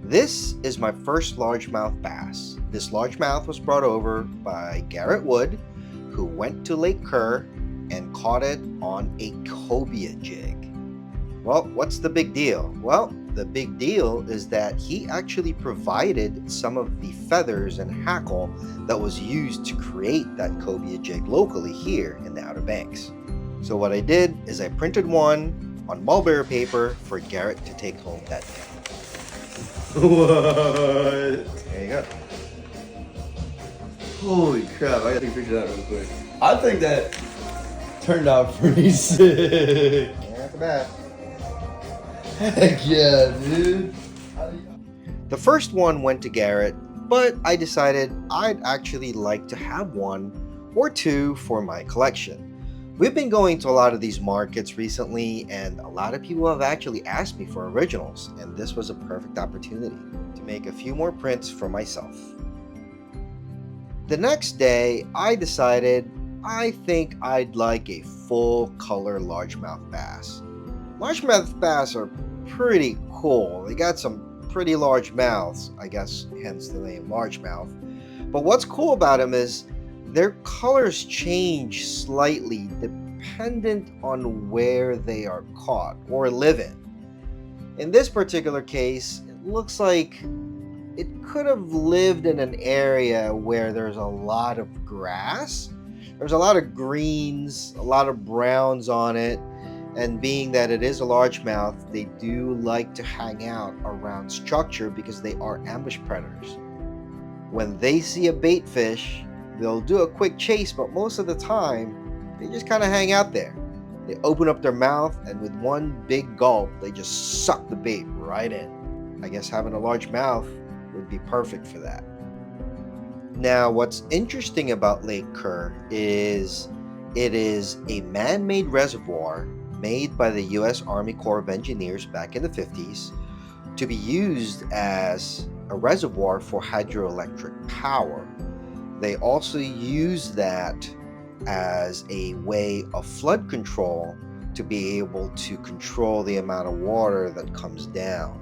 This is my first largemouth bass. This largemouth was brought over by Garrett Wood, who went to Lake Kerr and caught it on a cobia jig. Well, what's the big deal? Well, the big deal is that he actually provided some of the feathers and hackle that was used to create that cobia jig locally here in the Outer Banks. So what I did is I printed one on mulberry paper for Garrett to take home that day. What? There you go. Holy crap, I gotta take a picture of that real quick. I think that turned out pretty sick. Yeah, not bad. Heck yeah, dude. The first one went to Garrett, but I decided I'd actually like to have one or two for my collection. We've been going to a lot of these markets recently, and a lot of people have actually asked me for originals, and this was a perfect opportunity to make a few more prints for myself. The next day, I decided I think I'd like a full color largemouth bass. Largemouth bass are pretty cool. They got some pretty large mouths, I guess, hence the name largemouth. But what's cool about them is their colors change slightly dependent on where they are caught or live in. In this particular case, it looks like it could have lived in an area where there's a lot of grass. There's a lot of greens, a lot of browns on it, and being that it is a largemouth, they do like to hang out around structure because they are ambush predators. When they see a bait fish, they'll do a quick chase, but most of the time, they just kind of hang out there. They open up their mouth, and with one big gulp, they just suck the bait right in. I guess having a large mouth would be perfect for that. Now, what's interesting about Lake Kerr is it is a man-made reservoir made by the U.S. Army Corps of Engineers back in the 50s to be used as a reservoir for hydroelectric power. They also use that as a way of flood control to be able to control the amount of water that comes down.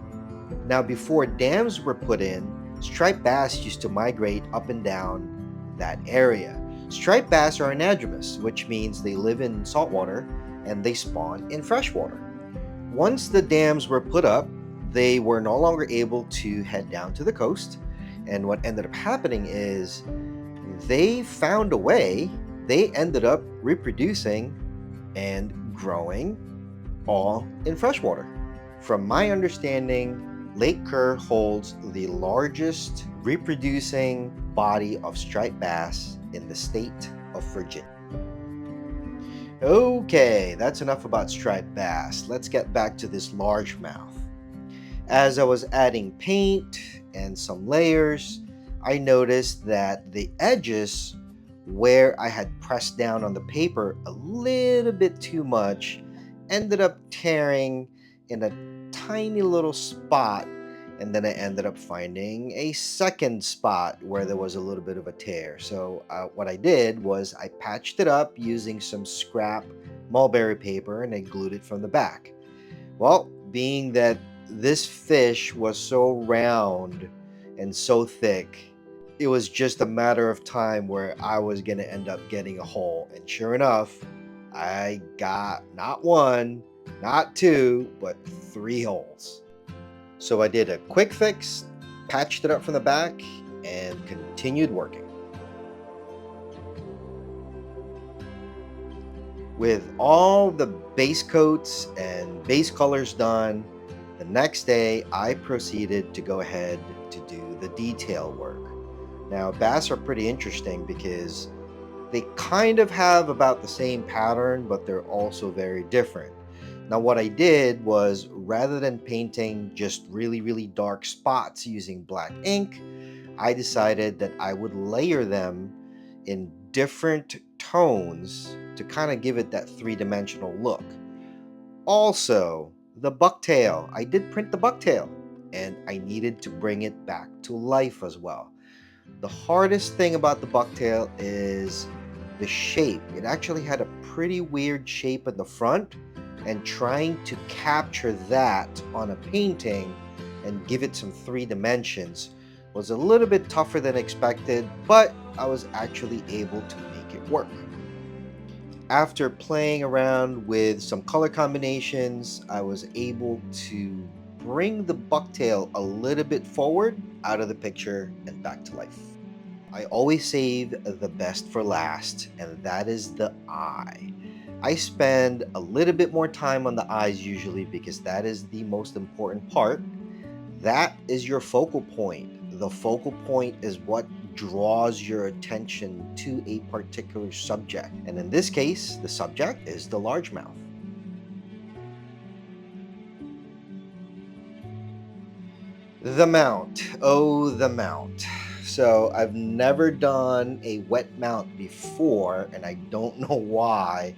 Now, before dams were put in, striped bass used to migrate up and down that area. Striped bass are anadromous, which means they live in saltwater and they spawn in freshwater. Once the dams were put up, they were no longer able to head down to the coast, and what ended up happening is they found a way, they ended up reproducing and growing all in freshwater. From my understanding, Lake Kerr holds the largest reproducing body of striped bass in the state of Virginia. Okay, that's enough about striped bass. Let's get back to this largemouth. As I was adding paint and some layers, I noticed that the edges where I had pressed down on the paper a little bit too much ended up tearing in a tiny little spot, and then I ended up finding a second spot where there was a little bit of a tear. So what I did was I patched it up using some scrap mulberry paper and I glued it from the back. Well, being that this fish was so round and so thick, it was just a matter of time where I was going to end up getting a hole. And sure enough, I got not one, not two, but three holes. So I did a quick fix, patched it up from the back, and continued working. With all the base coats and base colors done, the next day I proceeded to go ahead to do the detail work. Now, bass are pretty interesting because they kind of have about the same pattern, but they're also very different. Now, what I did was rather than painting just really, really dark spots using black ink, I decided that I would layer them in different tones to kind of give it that three-dimensional look. Also, the bucktail. I did print the bucktail, and I needed to bring it back to life as well. The hardest thing about the bucktail is the shape. It actually had a pretty weird shape in the front, and trying to capture that on a painting and give it some 3 dimensions was a little bit tougher than expected, but I was actually able to make it work. After playing around with some color combinations, I was able to bring the bucktail a little bit forward out of the picture and back to life. I always save the best for last, and that is the eye. I spend a little bit more time on the eyes usually because that is the most important part. That is your focal point. The focal point is what draws your attention to a particular subject. And in this case, the subject is the largemouth. The mount. Oh, the mount. So I've never done a wet mount before, and I don't know why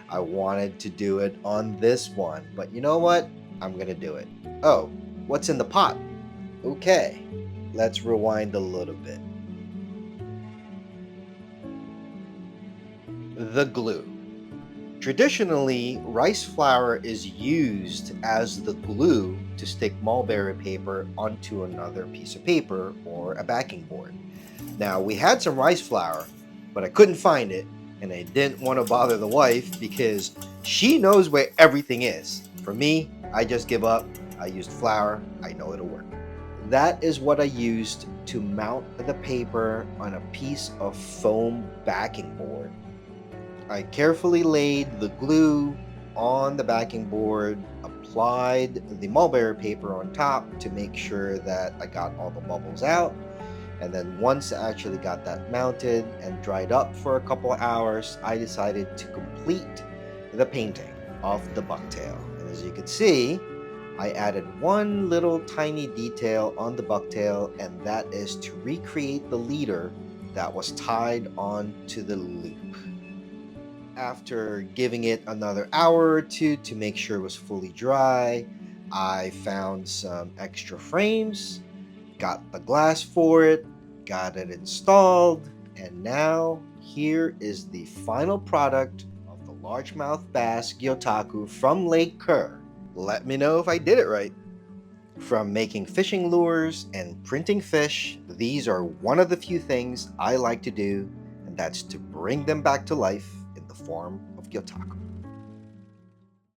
I wanted to do it on this one. But you know what? I'm going to do it. Oh, what's in the pot? Okay, let's rewind a little bit. The glue. Traditionally, rice flour is used as the glue to stick mulberry paper onto another piece of paper or a backing board. Now, we had some rice flour, but I couldn't find it, and I didn't want to bother the wife because she knows where everything is. For me, I just give up. I used flour. I know it'll work. That is what I used to mount the paper on a piece of foam backing board. I carefully laid the glue on the backing board, applied the mulberry paper on top to make sure that I got all the bubbles out, and then once I actually got that mounted and dried up for a couple of hours, I decided to complete the painting of the bucktail. And as you can see, I added one little tiny detail on the bucktail, and that is to recreate the leader that was tied onto the loop. After giving it another hour or two to make sure it was fully dry, I found some extra frames, got the glass for it, got it installed, and now here is the final product of the largemouth bass Gyotaku from Lake Kerr. Let me know if I did it right. From making fishing lures and printing fish, these are one of the few things I like to do, and that's to bring them back to life in the form of Gyotaku.